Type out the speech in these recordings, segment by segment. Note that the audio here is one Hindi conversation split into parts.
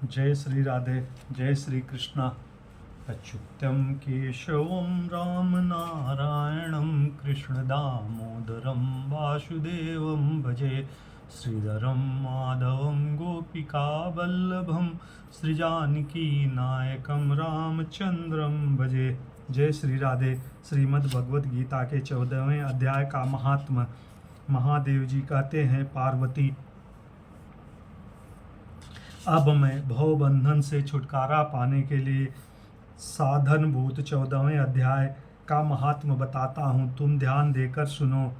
जय श्री राधे, जय श्री कृष्णा। अच्युतम केशवम राम नारायणम कृष्ण दामोदरम वासुदेवम भजे, श्रीधरम माधवम गोपिका वल्लभम सृजानकी नायकम रामचंद्रम भजे। जय श्री राधे। श्रीमद् भगवद गीता के 14वें अध्याय का महात्म। महादेव जी कहते हैं, पार्वती, अब मैं भव बंधन से छुटकारा पाने के लिए साधनभूत 14वें अध्याय का महात्म बताता हूँ। तुम ध्यान देकर सुनो।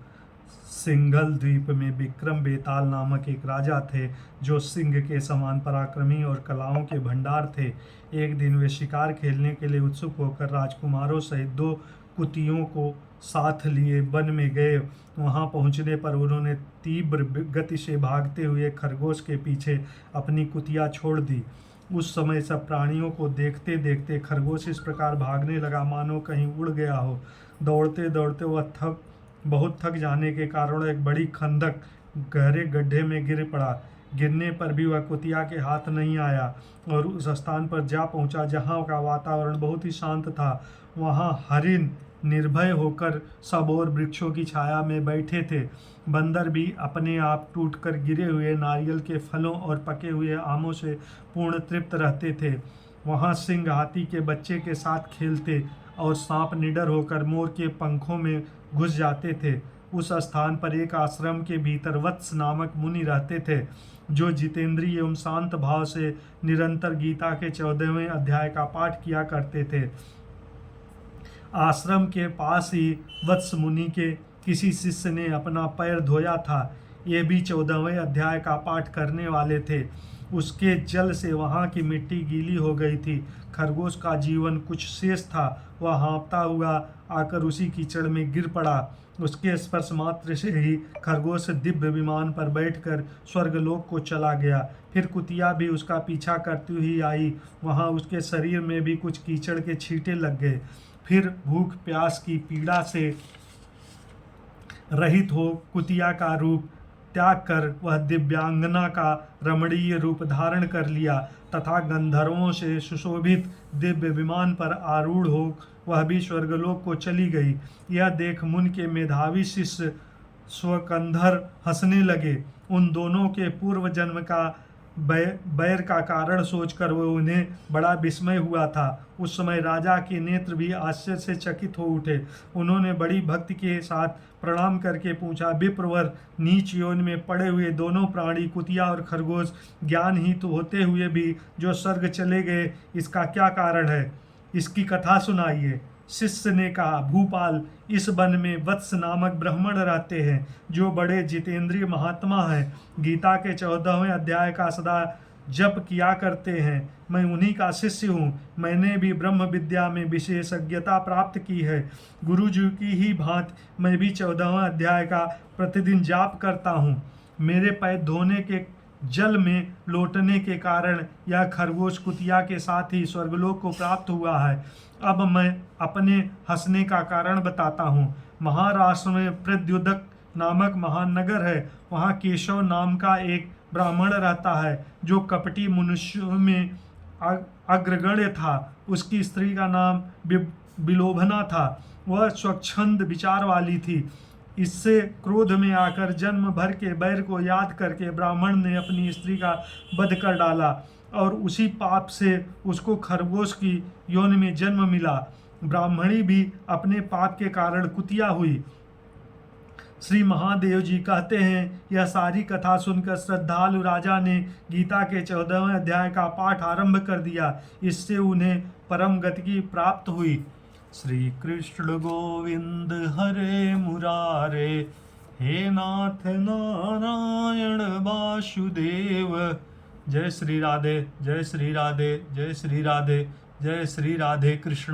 सिंघल द्वीप में विक्रम बेताल नामक एक राजा थे, जो सिंह के समान पराक्रमी और कलाओं के भंडार थे। एक दिन वे शिकार खेलने के लिए उत्सुक होकर राजकुमारों सहित 2 कुतियों को साथ लिए वन में गए। वहां पहुंचने पर उन्होंने तीव्र गति से भागते हुए खरगोश के पीछे अपनी कुतिया छोड़ दी। उस समय सब प्राणियों को देखते देखते खरगोश इस प्रकार भागने लगा मानो कहीं उड़ गया हो। दौड़ते दौड़ते वह बहुत थक जाने के कारण एक बड़ी खंदक गहरे गड्ढे में गिर पड़ा। गिरने पर भी वह कुतिया के हाथ नहीं आया और उस स्थान पर जा पहुंचा जहां का वातावरण बहुत ही शांत था। वहां हरिण निर्भय होकर सब और वृक्षों की छाया में बैठे थे। बंदर भी अपने आप टूटकर गिरे हुए नारियल के फलों और पके हुए आमों से पूर्ण तृप्त रहते थे। वहां सिंह हाथी के बच्चे के साथ खेलते और सांप निडर होकर मोर के पंखों में घुस जाते थे। उस स्थान पर एक आश्रम के भीतर वत्स नामक मुनि रहते थे, जो जितेंद्रिय एवं शांत भाव से निरंतर गीता के 14वें अध्याय का पाठ किया करते थे। आश्रम के पास ही वत्स मुनि के किसी शिष्य ने अपना पैर धोया था। ये भी 14वें अध्याय का पाठ करने वाले थे। उसके जल से वहां की मिट्टी गीली हो गई थी। खरगोश का जीवन कुछ शेष था। वह हाँफता हुआ आकर उसी कीचड़ में गिर पड़ा। उसके स्पर्श मात्र से ही खरगोश दिव्य विमान पर बैठकर स्वर्गलोक को चला गया। फिर कुतिया भी उसका पीछा करती हुई आई। वहां उसके शरीर में भी कुछ कीचड़ के छींटे लग गए। फिर भूख प्यास की पीड़ा से रहित हो कुतिया का रूप त्याग कर वह दिव्यांगना का रमणीय रूप धारण कर लिया तथा गंधर्वों से सुशोभित दिव्य विमान पर आरूढ़ हो वह भी स्वर्गलोक को चली गई। यह देख मुन के मेधावी शिष्य स्वकंधर हंसने लगे। उन दोनों के पूर्व जन्म का बैर का कारण सोचकर वो उन्हें बड़ा विस्मय हुआ था। उस समय राजा के नेत्र भी आश्चर्य से चकित हो उठे। उन्होंने बड़ी भक्ति के साथ प्रणाम करके पूछा, विप्रवर, नीच योनि में पड़े हुए दोनों प्राणी कुतिया और खरगोश ज्ञानहीन तो होते हुए भी जो स्वर्ग चले गए, इसका क्या कारण है? इसकी कथा सुनाइए। शिष्य ने कहा, भूपाल, इस वन में वत्स नामक ब्राह्मण रहते हैं, जो बड़े जितेंद्रिय महात्मा हैं। गीता के 14वें अध्याय का सदा जप किया करते हैं। मैं उन्हीं का शिष्य हूँ। मैंने भी ब्रह्म विद्या में विशेषज्ञता प्राप्त की है। गुरु जी की ही भांति मैं भी 14वां अध्याय का प्रतिदिन जाप करता हूँ। मेरे पैर धोने के जल में लौटने के कारण यह खरगोश कुतिया के साथ ही स्वर्गलोक को प्राप्त हुआ है। अब मैं अपने हंसने का कारण बताता हूँ। महाराष्ट्र में प्रद्युदक नामक महान नगर है। वहाँ केशव नाम का एक ब्राह्मण रहता है, जो कपटी मनुष्यों में अग्रगण्य था। उसकी स्त्री का नाम विलोभना था। वह स्वच्छंद विचार वाली थी। इससे क्रोध में आकर जन्म भर के बैर को याद करके ब्राह्मण ने अपनी स्त्री का वध कर डाला और उसी पाप से उसको खरगोश की योनि में जन्म मिला। ब्राह्मणी भी अपने पाप के कारण कुतिया हुई। श्री महादेव जी कहते हैं, यह सारी कथा सुनकर श्रद्धालु राजा ने गीता के 14वें अध्याय का पाठ आरंभ कर दिया। इससे उन्हें परम गति की प्राप्त हुई। श्री कृष्ण गोविंद हरे मुरारे, हे नाथ नारायण वासुदेव। जय श्री राधे, जय श्री राधे, जय श्री राधे, जय श्री राधे कृष्ण।